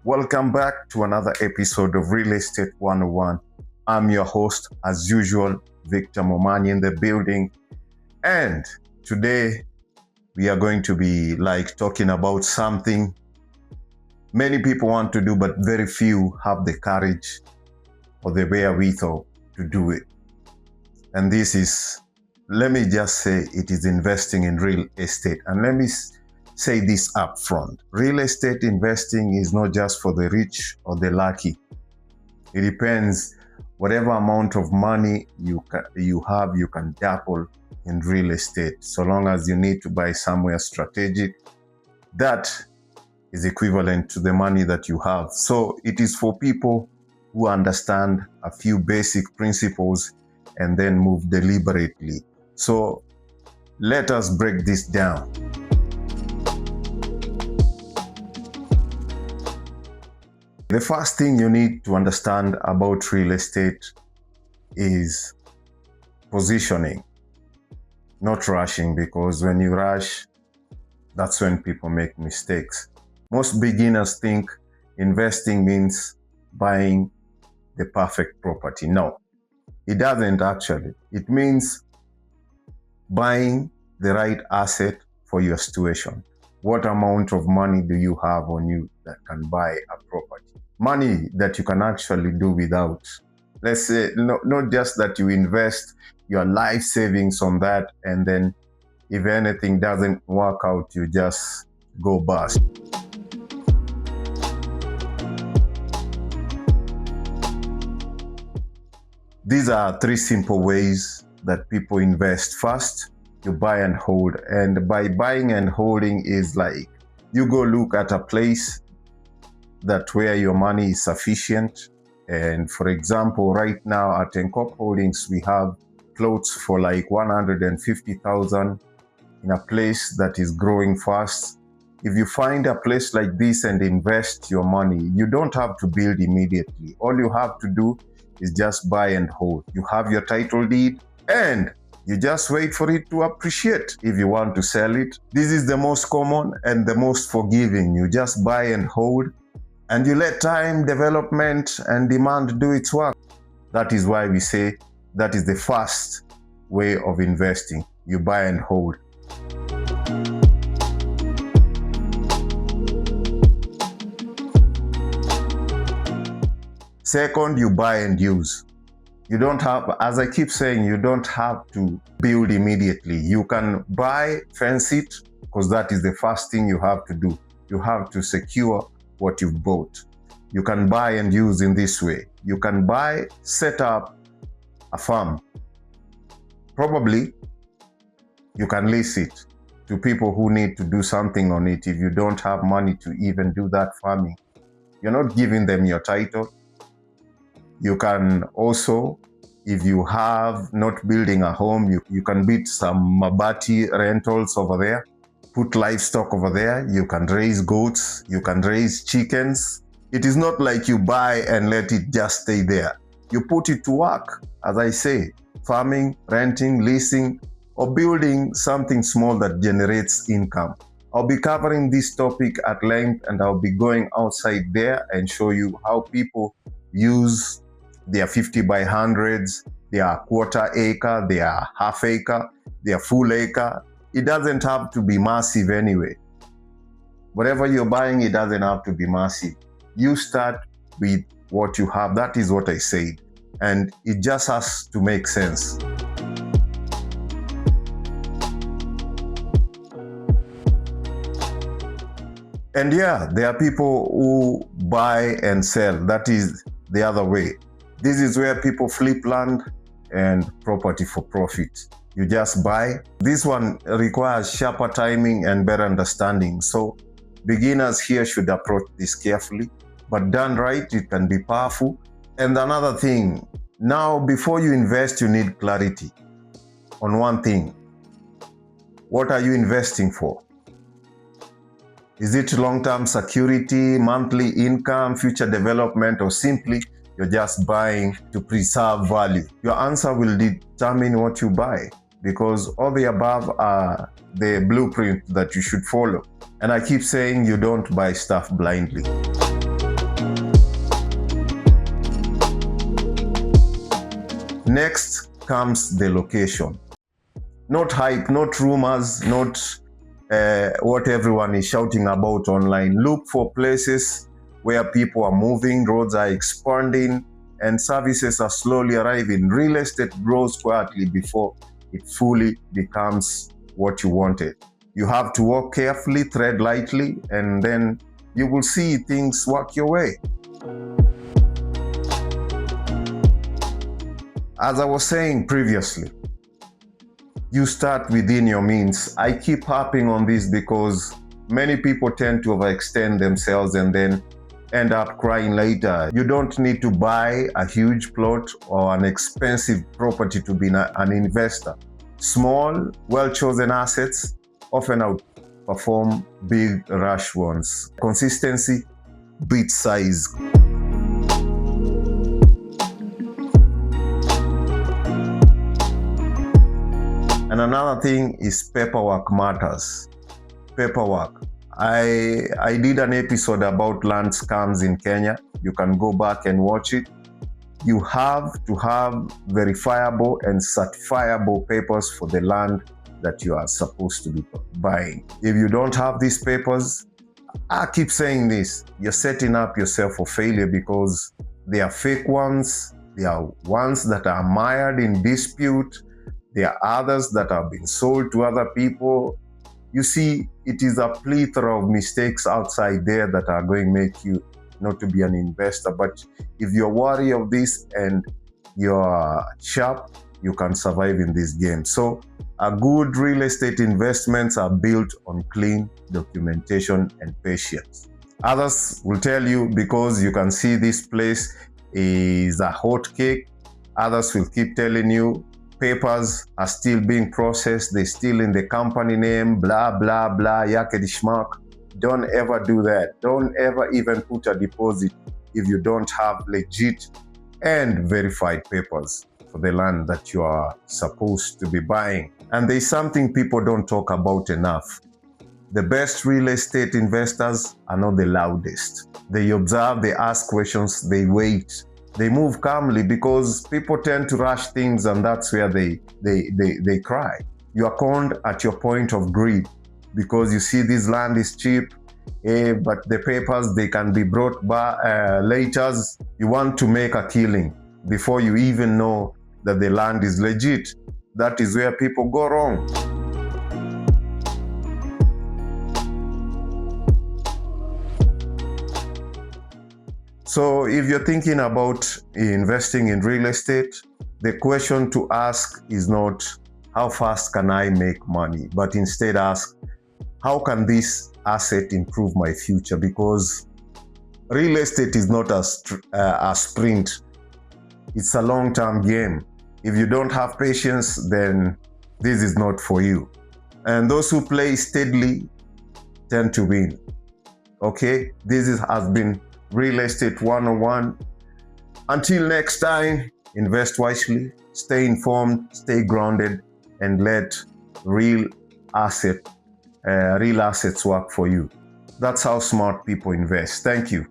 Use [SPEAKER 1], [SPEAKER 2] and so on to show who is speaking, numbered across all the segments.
[SPEAKER 1] Welcome back to another episode of Real Estate 101. I'm your host, as usual, Victor Momani in the building. And today we are going to be talking about something many people want to do, but very few have the courage or the wherewithal to do it. And this is, let me just say, it is investing in real estate. And let me say this up front. Real estate investing is not just for the rich or the lucky. It depends. Whatever amount of money you have, you can dabble in real estate, so long as you need to buy somewhere strategic. That is equivalent to the money that you have. So it is for people who understand a few basic principles and then move deliberately. So let us break this down. The first thing you need to understand about real estate is positioning, not rushing, because when you rush, that's when people make mistakes. Most beginners think investing means buying the perfect property. No, it doesn't actually. It means buying the right asset for your situation. What amount of money do you have on you that can buy a property? Money that you can actually do without. Let's say, not just that you invest your life savings on that, and then if anything doesn't work out, you just go bust. These are three simple ways that people invest. First, you buy and hold. And by buying and holding is like you go look at a place that where your money is sufficient. And for example, right now at Encop Holdings, we have plots for like 150,000 in a place that is growing fast. If you find a place like this and invest your money, you don't have to build immediately. All you have to do is just buy and hold. You have your title deed and you just wait for it to appreciate. If you want to sell it, this is the most common and the most forgiving. You just buy and hold, and you let time, development, and demand do its work. That is why we say that is the first way of investing. You buy and hold. Second, you buy and use. You don't have, as I keep saying, you don't have to build immediately. You can buy, fence it, because that is the first thing you have to do. You have to secure what you've bought. You can buy and use in this way. You can buy, set up a farm. Probably you can lease it to people who need to do something on it. If you don't have money to even do that farming, you're not giving them your title. You can also, if you have not building a home, you can build some mabati rentals over there. Put livestock over there. You can raise goats, you can raise chickens. It is not like you buy and let it just stay there. You put it to work, as I say, farming, renting, leasing, or building something small that generates income. I'll be covering this topic at length, and I'll be going outside there and show you how people use their 50 by 100s, their quarter acre, their half acre, their full acre. It doesn't have to be massive anyway. Whatever you're buying, it doesn't have to be massive. You start with what you have. That is what I said. And it just has to make sense. And yeah, there are people who buy and sell. That is the other way. This is where people flip land and property for profit. You just buy. This one requires sharper timing and better understanding. So beginners here should approach this carefully, but done right, it can be powerful. And another thing, now before you invest, you need clarity on one thing. What are you investing for? Is it long-term security, monthly income, future development, or simply you're just buying to preserve value? Your answer will determine what you buy. because all the above are the blueprint that you should follow. And I keep saying you don't buy stuff blindly. Next comes the location. Not hype, not rumors, not what everyone is shouting about online. Look for places where people are moving, roads are expanding, and services are slowly arriving. Real estate grows quietly before it fully becomes what you wanted. You have to walk carefully, tread lightly, and then you will see things work your way. As I was saying previously, you start within your means. I keep harping on this because many people tend to overextend themselves and then end up crying later. You don't need to buy a huge plot or an expensive property to be an investor. Small, well-chosen assets often outperform big rush ones. Consistency beats size. And another thing is paperwork matters. Paperwork. I did an episode about land scams in Kenya. You can go back and watch it. You have to have verifiable and certifiable papers for the land that you are supposed to be buying. If you don't have these papers, I keep saying this, you're setting up yourself for failure because they are fake ones. They are ones that are mired in dispute. There are others that have been sold to other people. You see, it is a plethora of mistakes outside there that are going to make you not to be an investor. But if you're wary of this and you're sharp, you can survive in this game. So a good real estate investments are built on clean documentation and patience. Others will tell you because you can see this place is a hot cake. Others will keep telling you papers are still being processed, they're still in the company name, blah, blah, blah, yakety schmack. Don't ever do that. Don't ever even put a deposit if you don't have legit and verified papers for the land that you are supposed to be buying. And there's something people don't talk about enough. The best real estate investors are not the loudest. They observe, they ask questions, they wait. They move calmly because people tend to rush things, and that's where they cry. You are conned at your point of greed because you see this land is cheap, but the papers, they can be brought by later. You want to make a killing before you even know that the land is legit. That is where people go wrong. So if you're thinking about investing in real estate, the question to ask is not how fast can I make money, but instead ask, how can this asset improve my future? Because real estate is not a sprint. It's a long-term game. If you don't have patience, then this is not for you. And those who play steadily tend to win. Okay, has been Real Estate 101. Until next time, invest wisely, stay informed, stay grounded, and let real assets work for you. That's how smart people invest. Thank you.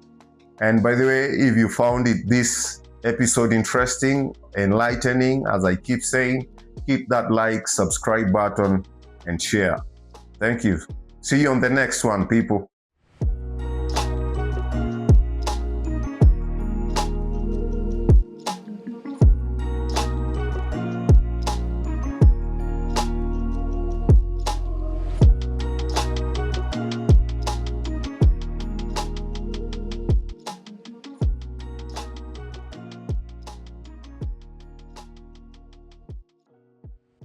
[SPEAKER 1] And by the way, if you found this episode interesting, enlightening, as I keep saying, hit that like, subscribe button, and share. Thank you. See you on the next one, people.